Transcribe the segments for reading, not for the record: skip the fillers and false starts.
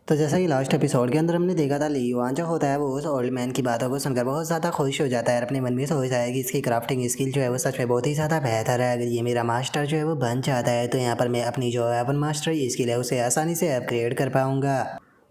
तो जैसा कि लास्ट एपिसोड के अंदर हमने देखा था, ली युआन जो होता है वो उस ओल्ड मैन की बातों को सुनकर बहुत ज़्यादा खुश हो जाता है और अपने मन में सोचता है कि इसकी क्राफ्टिंग स्किल जो है वो सच में बहुत ही ज़्यादा बेहतर है। अगर ये मेरा मास्टर जो है वो बन जाता है तो यहाँ पर मैं अपनी जो वेपन मास्टर स्किल है उसे आसानी से अपग्रेड कर पाऊंगा।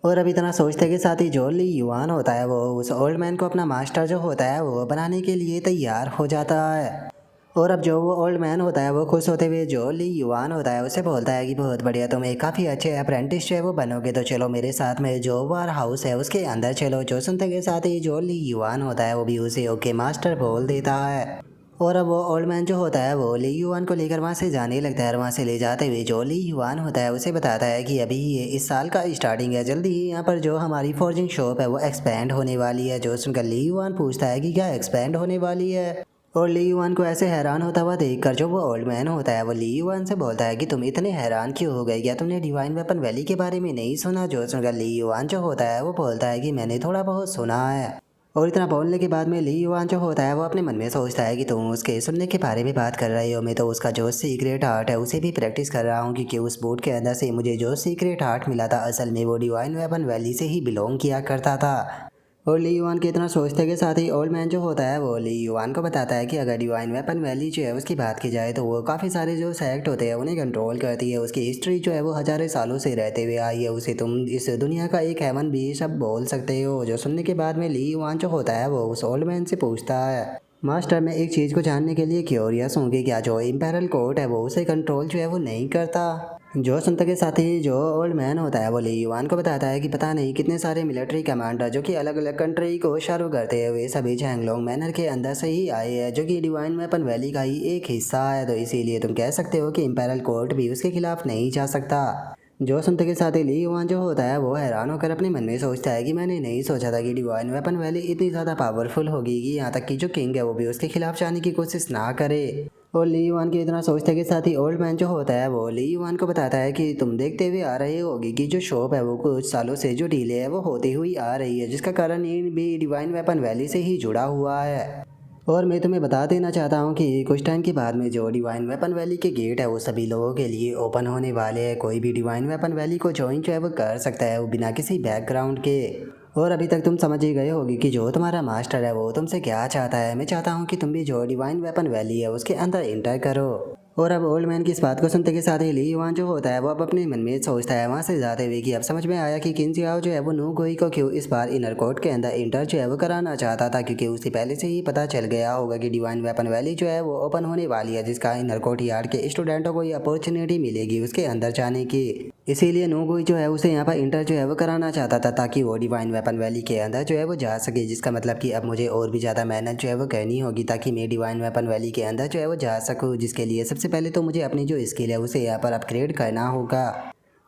और अब इतना सोचते के साथ ही जो ली युआन होता है वो उस ओल्ड मैन को अपना मास्टर जो होता है वो बनाने के लिए तैयार हो जाता है। और अब जो वो ओल्ड मैन होता है वो खुश होते हुए जो ली युआन होता है उसे बोलता है कि बहुत बढ़िया, तुम एक काफ़ी अच्छे अप्रेंटिस जो है वो बनोगे, तो चलो मेरे साथ में जो वार हाउस है उसके अंदर चलो। जो सुनते के साथ ही जो ली युआन होता है वो भी उसे ओके मास्टर बोल देता है। और अब वो ओल्ड मैन जो होता है वो ली युआन को लेकर वहाँ से जाने लगता है और वहाँ से ले जाते हुए जो ली युआन होता है उसे बताता है कि अभी ये इस साल का स्टार्टिंग है, जल्दी ही यहाँ पर जो हमारी फोर्जिंग शॉप है वो एक्सपेंड होने वाली है। जो सुनकर ली युआन पूछता है कि क्या एक्सपेंड होने वाली है। और ली युआन को ऐसे हैरान होता हुआ देखकर जो वो ओल्ड मैन होता है वो ली युआन से बोलता है कि तुम इतने हैरान क्यों हो गए, क्या तुमने डिवाइन वेपन वैली के बारे में नहीं सुना। जो सुनकर ली युआन जो होता है वो बोलता है कि मैंने थोड़ा बहुत सुना है। और इतना बोलने के बाद में ली युआन जो होता है वो अपने मन में सोचता है कि तुम उसके सुनने के बारे में बात कर रहे हो, मैं तो उसका जो सीक्रेट आर्ट है उसे भी प्रैक्टिस कर रहा हूँ, क्योंकि उस बूट के अंदर से मुझे जो सीक्रेट आर्ट मिला था असल में वो डिवाइन वेपन वैली से ही बिलोंग किया करता था। और ली युआन के इतना सोचते के साथ ही ओल्ड मैन जो होता है वो ली युआन को बताता है कि अगर डिवाइन वेपन वैली जो है उसकी बात की जाए तो वो काफ़ी सारे जो सेक्ट होते हैं उन्हें कंट्रोल करती है। उसकी हिस्ट्री जो है वो हज़ारों सालों से रहते हुए आई है, उसे तुम इस दुनिया का एक हेवन भी सब बोल सकते हो। जो सुनने के बाद में ली युआन जो होता है वो उस ओल्ड मैन से पूछता है, मास्टर मैं एक चीज़ को जानने के लिए क्यूरियस हूँ कि क्या जो इम्पेरल कोर्ट है वो उसे कंट्रोल जो है वो नहीं करता। जो सुनते के साथ ही जो ओल्ड मैन होता है वो ली युआन को बताता है कि पता नहीं कितने सारे मिलिट्री कमांडर जो कि अलग अलग कंट्री को शुरू करते हैं वे सभी चैंगलोंग मैनर के अंदर से ही आए हैं, जो कि डिवाइन वेपन वैली का ही एक हिस्सा है। तो इसीलिए तुम कह सकते हो कि इम्पेरल कोर्ट भी उसके खिलाफ नहीं जा सकता। जो सुनते के साथ ही ली युआन जो होता है वो हैरान होकर अपने मन में सोचता है कि मैंने नहीं सोचा था कि डिवाइन वेपन वैली इतनी ज़्यादा पावरफुल होगी कि यहाँ तक कि जो किंग है वो भी उसके खिलाफ जाने की कोशिश ना करे। और ली युआन के इतना सोचते के साथ ही ओल्ड मैन जो होता है वो ली युआन को बताता है कि तुम देखते हुए आ रहे होगी कि जो शॉप है वो कुछ सालों से जो डीले है वो होती हुई आ रही है, जिसका कारण ये भी डिवाइन वेपन वैली से ही जुड़ा हुआ है। और मैं तुम्हें बता देना चाहता हूँ कि कुछ टाइम के बाद में जो डिवाइन वेपन वैली के गेट है वो सभी लोगों के लिए ओपन होने वाले हैं। कोई भी डिवाइन वेपन वैली को ज्वाइन जो है वो कर सकता है, वो बिना किसी बैकग्राउंड के। और अभी तक तुम समझ ही गए होगी कि जो तुम्हारा मास्टर है वो तुमसे क्या चाहता है। मैं चाहता हूँ कि तुम भी जो डिवाइन वेपन वैली है उसके अंदर इंटर करो। और अब ओल्ड मैन की इस बात को सुनते के साथ ही ली युआन जो होता है वो अब अपने मन में सोचता है वहाँ से जाते हुए कि अब समझ में आया कि किन जियाओ जो है वो नू गोई को क्यों इस बार इनर कोर्ट के अंदर इंटर जो है वो कराना चाहता था, क्योंकि उसे पहले से ही पता चल गया होगा कि डिवाइन वेपन वैली जो है वो ओपन होने वाली है, जिसका इनर कोर्ट यार्ड के स्टूडेंटों को ये अपॉर्चुनिटी मिलेगी उसके अंदर जाने की। इसीलिए नू गोई जो है उसे यहाँ पर इंटर जो है वो कराना चाहता था ताकि वो डिवाइन वेपन वैली के अंदर जो है वो जा सके, जिसका मतलब कि अब मुझे और भी ज़्यादा मेहनत जो है वो करनी होगी ताकि मैं डिवाइन वेपन वैली के अंदर जो है वो जा सकूँ, जिसके लिए सबसे पहले तो मुझे अपनी जो स्किल है उसे यहाँ पर अपग्रेड करना होगा।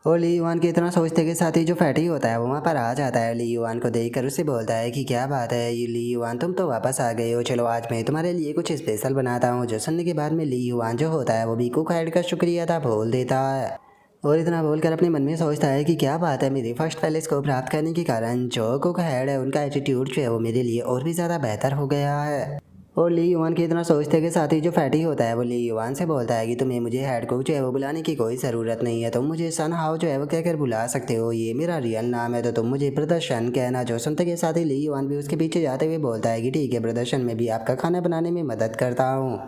और ली युआन के इतना सोचते के साथ ही जो फैटी होता है वो वहाँ पर आ जाता है। ली युआन को देखकर उससे बोलता है कि क्या बात है ये ली युआन, तुम तो वापस आ गए हो, चलो आज मैं तुम्हारे लिए कुछ स्पेशल बनाता हूँ। जो सुनने के बाद में ली युआन जो होता है वो भी कुक हेड का शुक्रिया अदा बोल देता है। और इतना बोलकर अपने मन में सोचता है कि क्या बात है, मेरी फर्स्ट पैलेस को प्राप्त करने के कारण जो कुक हेड है उनका एटीट्यूड जो है वो मेरे लिए और भी ज़्यादा बेहतर हो गया है। और ली युआन के इतना सोचते के साथ ही जो फैटी होता है वो ली युआन से बोलता है कि तुम्हें मुझे हेड कुक जो है वो बुलाने की कोई ज़रूरत नहीं है, तुम मुझे सन हाउ जो है वो कहकर बुला सकते हो, ये मेरा रियल नाम है, तो तुम मुझे प्रदर्शन कहना। जो सुनते के साथ ही ली युआन भी उसके पीछे जाते हुए बोलता है कि ठीक है प्रदर्शन में भी आपका खाना बनाने में मदद करता हूँ।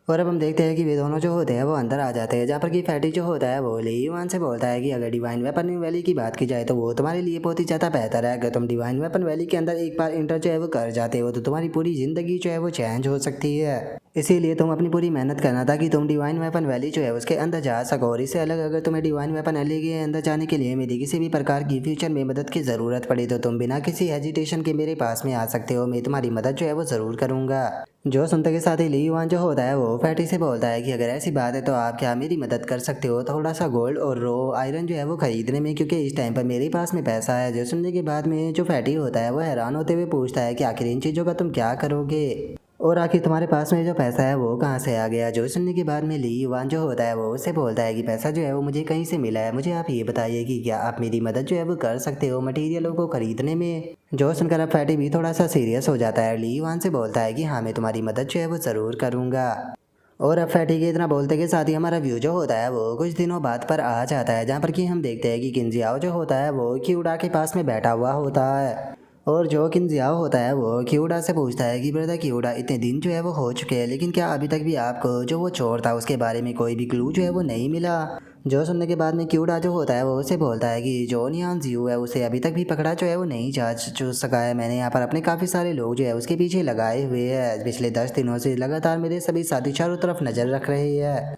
और अब हम देखते हैं कि वे दोनों जो होते हैं वो अंदर आ जाते हैं, जहाँ पर कि फैटी जो होता है वो ली युआन से बोलता है कि अगर डिवाइन वेपन वैली की बात की जाए तो वो तुम्हारे लिए बहुत ही ज़्यादा बेहतर है। अगर तुम डिवाइन वेपन वैली के अंदर एक बार इंटर जो है वो कर जाते हो तो तुम्हारी पूरी ज़िंदगी जो है वो चेंज हो सकती है। इसीलिए तुम अपनी पूरी मेहनत करना था कि तुम डिवाइन वेपन वैली जो है उसके अंदर जा सको। और इससे अलग अगर तुम्हें डिवाइन वेपन वैली के अंदर जाने के लिए मेरी किसी भी प्रकार की फ्यूचर में मदद की ज़रूरत पड़ी तो तुम बिना किसी हेजिटेशन के मेरे पास में आ सकते हो, मैं तुम्हारी मदद जो है वो ज़रूर करूँगा। जो सुनते के साथ ही ली युआन जो होता है वो फैटी से बोलता है कि अगर ऐसी बात है तो आप क्या मेरी मदद कर सकते हो थोड़ा सा गोल्ड और रो आयरन जो है वो खरीदने में, क्योंकि इस टाइम पर मेरे पास में पैसा है। जो सुनने के बाद में जो फैटी होता है वो हैरान होते हुए पूछता है कि आखिर इन चीज़ों का तुम क्या करोगे और आखिर तुम्हारे पास में जो पैसा है वो कहाँ से आ गया। जो सुनने के बाद में ली युआन जो होता है वो उससे बोलता है कि पैसा जो है वो मुझे कहीं से मिला है, मुझे आप ये बताइए कि क्या आप मेरी मदद जो है वो कर सकते हो मटेरियलों को खरीदने में। जो सुनकर अब फैटी भी थोड़ा सा सीरियस हो जाता है, ली युआन से बोलता है कि हाँ मैं तुम्हारी मदद जो है वो ज़रूर करूँगा। और अब फैटी के इतना बोलते के साथ ही हमारा व्यू जो होता है वो कुछ दिनों बाद पर आ जाता है, जहाँ पर कि हम देखते हैं कि किंजियाओ जो होता है वो क्यूडा के पास में बैठा हुआ होता है। और जो किंजियाओ होता है वो क्यूडा से पूछता है कि ब्रदर क्यूडा, इतने दिन जो है वो हो चुके हैं, लेकिन क्या अभी तक भी आपको जो वो चोर था उसके बारे में कोई भी क्लू जो है वो नहीं मिला। जो सुनने के बाद में क्यूडा जो होता है वो उसे बोलता है कि जो नियान जियो है उसे अभी तक भी पकड़ा जो है वो नहीं जा सका है। मैंने यहाँ पर अपने काफ़ी सारे लोग जो है उसके पीछे लगाए हुए हैं, पिछले 10 दिनों से लगातार मेरे सभी साथी चारों तरफ नज़र रख रहे हैं।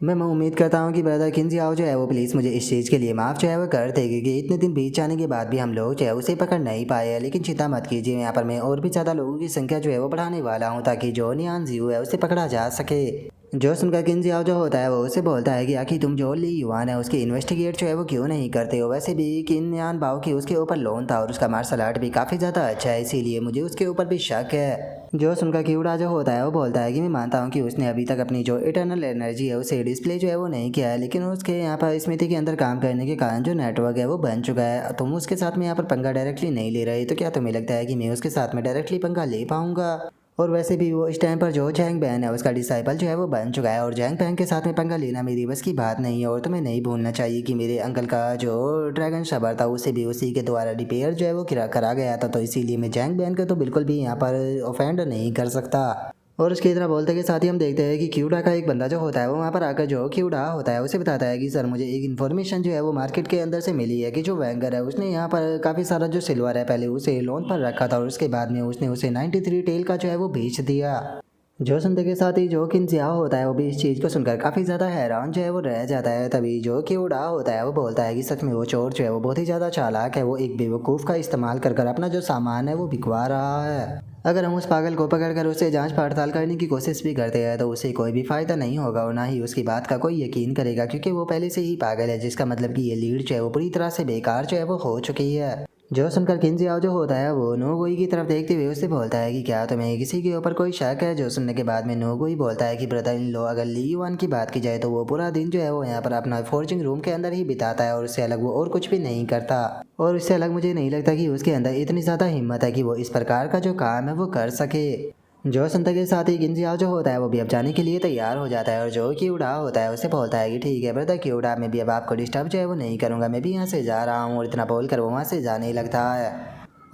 मैं उम्मीद करता हूँ कि ब्रदर किंजियाओ जो है वो प्लीज़ मुझे इस चीज़ के लिए माफ़ जो है वो कर देगी कि इतने दिन बीत जाने के बाद भी हम लोग जो है उसे पकड़ नहीं पाए हैं। लेकिन चिंता मत कीजिए, यहाँ पर मैं और भी ज़्यादा लोगों की संख्या जो है वो बढ़ाने वाला हूँ ताकि जो नियान जियो है उसे पकड़ा जा सके। जो सुनकर किंजियाओ जो होता है वो उसे बोलता है कि आखिर तुम जो ली युवान है उसकी इन्वेस्टिगेट जो है वो क्यों नहीं करते हो। वैसे भी किन्यान बाओ की उसके ऊपर लोन था और उसका मार्शल आर्ट भी काफ़ी ज़्यादा अच्छा है, इसीलिए मुझे उसके ऊपर भी शक है। जो सुनकर क्यूडा जो होता है वो बोलता है कि मैं मानता हूँ कि उसने अभी तक अपनी जो इटर्नल एनर्जी है उसे डिस्प्ले जो है वो नहीं किया है, लेकिन उसके यहाँ पर स्मृति के अंदर काम करने के कारण जो नेटवर्क है वो बन चुका है। तुम उसके साथ में यहाँ पर पंगा डायरेक्टली नहीं ले रहे, तो क्या तुम्हें लगता है कि मैं उसके साथ में डायरेक्टली पंगा ले पाऊंगा। और वैसे भी वो इस टाइम पर जो जैंग बैन है उसका डिसाइपल जो है वो बन चुका है, और जैंग बैन के साथ में पंगा लेना मेरी बस की बात नहीं है। और तुम्हें नहीं भूलना चाहिए कि मेरे अंकल का जो ड्रैगन शबर था उसे भी उसी के द्वारा रिपेयर जो है वो करा गया था, तो इसीलिए मैं जैंग बैन को तो बिल्कुल भी यहाँ पर ऑफेंड नहीं कर सकता। और उसकी तरह बोलते के साथ ही हम देखते हैं कि क्यूडा का एक बंदा जो होता है वो वहाँ पर आकर जो क्यूडा होता है उसे बताता है कि सर मुझे एक इन्फॉर्मेशन जो है वो मार्केट के अंदर से मिली है कि जो वैंगर है उसने यहाँ पर काफ़ी सारा जो सिल्वर है पहले उसे लोन पर रखा था और उसके बाद में उसने उसे 93 टेल का जो है वो बेच दिया। जो सुनते के साथ ही जो किंजियाओ होता है वो भी इस चीज़ को सुनकर काफ़ी ज़्यादा हैरान जो है वो रह जाता है। तभी जो क्यूडा होता है वो बोलता है कि सच में वो चोर जो है वो बहुत ही ज़्यादा चालाक है, वो एक बेवकूफ़ का इस्तेमाल कर कर अपना जो सामान है वो बिकवा रहा है। अगर हम उस पागल को पकड़ कर उसे जांच पड़ताल करने की कोशिश भी करते हैं तो उसे कोई भी फ़ायदा नहीं होगा और ना ही उसकी बात का कोई यकीन करेगा, क्योंकि वो पहले से ही पागल है, जिसका मतलब कि ये लीड जो है वो पूरी तरह से बेकार जो है वो हो चुकी है। जो सुनकर किंजियाओ जो होता है वो नोगुई की तरफ देखते हुए उससे बोलता है कि क्या तुम्हें किसी के ऊपर कोई शक है। जो सुनने के बाद में नोगुई बोलता है कि ब्रदर इन लो, अगर ली युआन की बात की जाए तो वो पूरा दिन जो है वो यहाँ पर अपना फोर्जिंग रूम के अंदर ही बिताता है और उससे अलग वो और कुछ भी नहीं करता। और इससे अलग मुझे नहीं लगता कि उसके अंदर इतनी ज़्यादा हिम्मत है कि वो इस प्रकार का जो काम है वो कर सके। जो संता के साथ ही किंजियाओ जो होता है वो भी अब जाने के लिए तैयार हो जाता है और जो क्यूडा होता है उसे बोलता है कि ठीक है ब्रदर क्यूडा, मैं भी अब आपको डिस्टर्ब जो है वो नहीं करूँगा, मैं भी यहाँ से जा रहा हूँ। और इतना बोलकर वो वहाँ से जाने लगता है।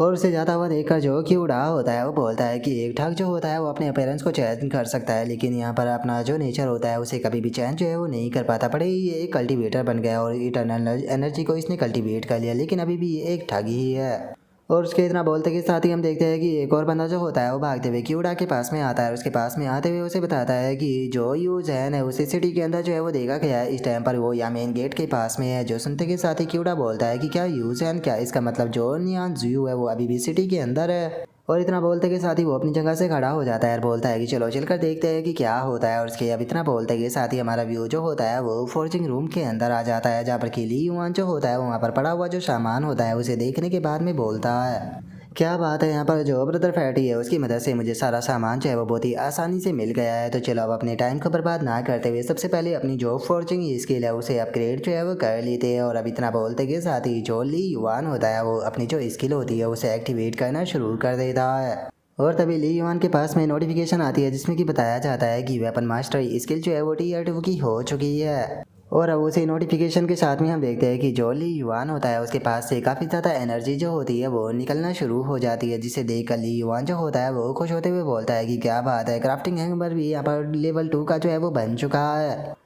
और उसे जाता हुआ देखकर जो क्यूडा होता है वो बोलता है कि एक ठग जो होता है वो अपने अपेरेंस को चयन कर सकता है, लेकिन यहाँ पर अपना जो नेचर होता है उसे कभी भी चैन जो है वो नहीं कर पाता। पड़े ये एक कल्टीवेटर बन गया और इटर्नल एनर्जी को इसने कल्टीवेट कर लिया, लेकिन अभी भी ये एक ठग ही है। और उसके इतना बोलते के साथ ही हम देखते हैं कि एक और बंदा जो होता है वो भागते हुए क्यूडा के पास में आता है। उसके पास में आते हुए उसे बताता है कि जो यूजैन है उसे सिटी के अंदर जो है वो देखा गया है, इस टाइम पर वो या मेन गेट के पास में है। जो सुनते के साथ ही क्यूडा बोलता है कि क्या यूजैन, क्या इसका मतलब जो नियान जू है वो अभी भी सिटी के अंदर है। और इतना बोलते के साथ ही वो अपनी जगह से खड़ा हो जाता है और बोलता है कि चलो चलकर देखते हैं कि क्या होता है। और उसके अब इतना बोलते के साथ ही हमारा व्यू जो होता है वो फोर्जिंग रूम के अंदर आ जाता है, जहाँ पर कि ली युआन जो होता है वहाँ पर पड़ा हुआ जो सामान होता है उसे देखने के बाद में बोलता है क्या बात है, यहाँ पर जो ब्रदर फैटी है उसकी मदद से मुझे सारा सामान जो है वो बहुत ही आसानी से मिल गया है। तो चलो अब अपने टाइम को बर्बाद ना करते हुए सबसे पहले अपनी जो फोर्जिंग स्किल है उसे अपग्रेड जो है वो कर लेते हैं। और अब इतना बोलते के साथ ही जो ली युआन होता है वो अपनी जो स्किल होती है उसे एक्टिवेट करना शुरू कर देता है। और तभी ली युआन के पास में नोटिफिकेशन आती है जिसमें कि बताया जाता है कि वेपन मास्टर स्किल जो है वो टियर 2 की हो चुकी है। और अब उसी नोटिफिकेशन के साथ में हम देखते हैं कि जो ली युआन होता है उसके पास से काफ़ी ज़्यादा एनर्जी जो होती है वो निकलना शुरू हो जाती है, जिसे देखकर ली युआन जो होता है वो खुश होते हुए बोलता है कि क्या बात है, क्राफ्टिंग हैमर भी यहाँ पर लेवल 2 का जो है वो बन चुका है।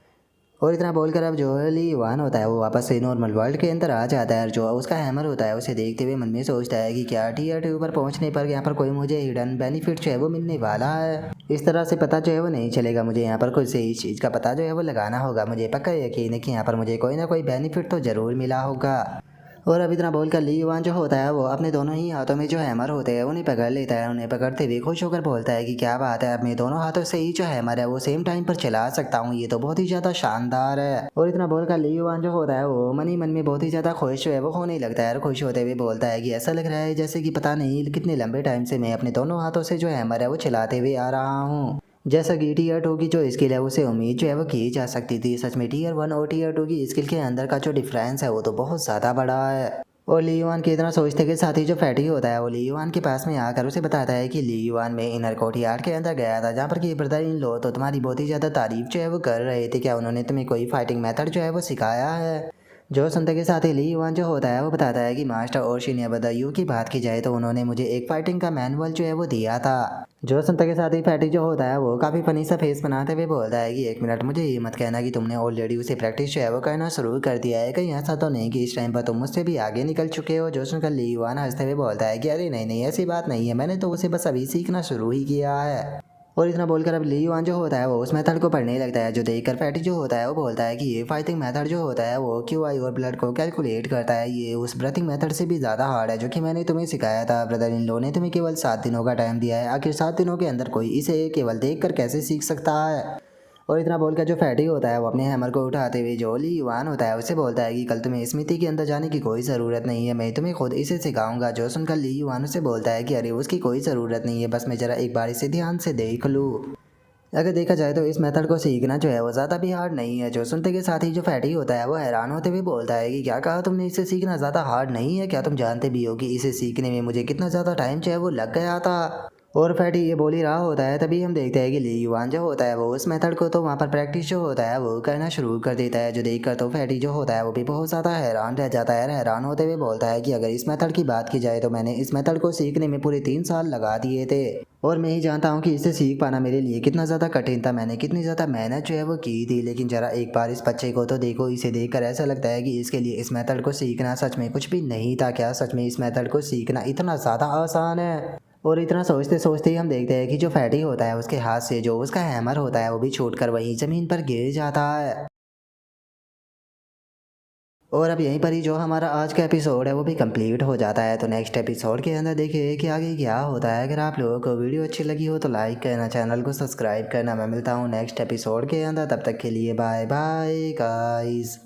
और इतना बोलकर अब जो ली युआन होता है वो वापस से नॉर्मल वर्ल्ड के अंदर आ जाता है और जो उसका हैमर होता है उसे देखते हुए मन में सोचता है कि क्या टियर 2 पर पहुंचने पर यहाँ पर कोई मुझे हिडन बेनिफिट जो है वो मिलने वाला है। इस तरह से पता जो है वो नहीं चलेगा, मुझे यहाँ पर कोई सही चीज़ का पता जो है वो लगाना होगा। मुझे पक्का यकीन है कि यहाँ पर मुझे कोई ना कोई बेनिफिट तो ज़रूर मिला होगा। और अब इतना बोलकर ली युआन जो होता है वो अपने दोनों ही हाथों में जो हैमर होते हैं उन्हें पकड़ लेता है। उन्हें पकड़ते हुए खुश होकर बोलता है कि क्या बात है, अब मैं दोनों हाथों से ही जो हैमर है वो सेम टाइम पर चला सकता हूँ, ये तो बहुत ही ज़्यादा शानदार है। और इतना बोलकर ली युआन जो होता है वो मन ही मन में बहुत ही ज़्यादा खुश जो है वो होने लगता है और खुश होते हुए बोलता है कि ऐसा लग रहा है जैसे कि पता नहीं कितने लंबे टाइम से मैं अपने दोनों हाथों से जो हैमर है वो चलाते हुए आ रहा हूँ। जैसा कि टीयर 2 की जो स्किल है उसे उम्मीद जो है वो की जा सकती थी, सच में टीयर 1 और टीयर 2 की स्किल के अंदर का जो डिफरेंस है वो तो बहुत ज़्यादा बड़ा है। और ली युआन की इतना सोचते के साथ ही जो फैटी होता है वो ली युआन के पास में आकर उसे बताता है कि ली युआन में इनर कोर्टयार्ड के अंदर गया था जहाँ पर कि ब्रदर इन लो तो तुम्हारी बहुत ही ज़्यादा तारीफ जो है वो कर रहे थे। क्या उन्होंने तुम्हें कोई फाइटिंग मेथड जो है वो सिखाया है? जो सुनते के साथ ही ली युआन जो होता है वो बताता है कि मास्टर और शीनियर ब्रदर यू की बात की जाए तो उन्होंने मुझे एक फाइटिंग का मैनुअल जो है वो दिया था। जो सुनते के साथ ही फैटी जो होता है वो काफ़ी फनी सा फेस बनाते हुए बोलता है कि एक मिनट, मुझे ये मत कहना कि तुमने ऑलरेडी उसे प्रैक्टिस जो है वो करना शुरू कर दिया है। कहीं ऐसा तो नहीं कि इस टाइम पर तुम मुझसे भी आगे निकल चुके हो? जो सुनकर ली युआन हंसते हुए बोलता है कि अरे नहीं नहीं, ऐसी बात नहीं है, मैंने तो उसे बस अभी सीखना शुरू ही किया है। और इतना बोलकर अब ली युआन जो होता है वो उस मेथड को पढ़ने लगता है। जो देखकर फैटी जो होता है वो बोलता है कि ये फाइटिंग मेथड जो होता है वो क्यूआई और ब्लड को कैलकुलेट करता है। ये उस ब्रीथिंग मेथड से भी ज़्यादा हार्ड है जो कि मैंने तुम्हें सिखाया था। ब्रदर इन लो ने तुम्हें केवल 7 दिनों का टाइम दिया है। आखिर 7 दिनों के अंदर कोई इसे केवल देख कर कैसे सीख सकता है? और इतना बोलकर जो फैटी होता है वो अपने हैमर को उठाते हुए जो ली युआन होता है उसे बोलता है कि कल तुम्हें स्मृति के अंदर जाने की कोई ज़रूरत नहीं है, मैं तुम्हें खुद इसे सिखाऊंगा। जो सुनकर ली युआन उसे बोलता है कि अरे उसकी कोई ज़रूरत नहीं है, बस मैं ज़रा एक बार इसे ध्यान से देख लूँ। अगर देखा जाए तो इस मेथड को सीखना जो है वो ज़्यादा भी हार्ड नहीं है। जो सुनते के साथ ही जो फैटी होता है वो हैरान होते हुए बोलता है कि क्या कहा तुमने, इसे सीखना ज़्यादा हार्ड नहीं है? क्या तुम जानते भी हो कि इसे सीखने में मुझे कितना ज़्यादा टाइम जो है वो लग गया था? और फैटी ये बोल ही रहा होता है तभी हम देखते हैं कि ली युआन जो होता है वो उस मेथड को तो वहाँ पर प्रैक्टिस जो होता है वो करना शुरू कर देता है। जो देखकर तो फैटी जो होता है वो भी बहुत ज़्यादा हैरान रह जाता है। हैरान होते हुए बोलता है कि अगर इस मेथड की बात की जाए तो मैंने इस मेथड को सीखने में पूरे 3 साल लगा दिए थे और मैं ही जानता हूँ कि इसे सीख पाना मेरे लिए कितना ज़्यादा कठिन था। मैंने कितनी ज़्यादा मेहनत जो है वो की थी। लेकिन ज़रा एक बार इस बच्चे को तो देखो, इसे देखकर ऐसा लगता है कि इसके लिए इस मेथड को सीखना सच में कुछ भी नहीं था। क्या सच में इस मेथड को सीखना इतना ज़्यादा आसान है? और इतना सोचते सोचते ही हम देखते हैं कि जो फैटी होता है उसके हाथ से जो उसका हैमर होता है वो भी छूटकर वहीं ज़मीन पर गिर जाता है। और अब यहीं पर ही जो हमारा आज का एपिसोड है वो भी कंप्लीट हो जाता है। तो नेक्स्ट एपिसोड के अंदर देखिए कि आगे क्या होता है। अगर आप लोगों को वीडियो अच्छी लगी हो तो लाइक करना, चैनल को सब्सक्राइब करना। मैं मिलता हूँ नेक्स्ट एपिसोड के अंदर, तब तक के लिए बाय बाय गाइस।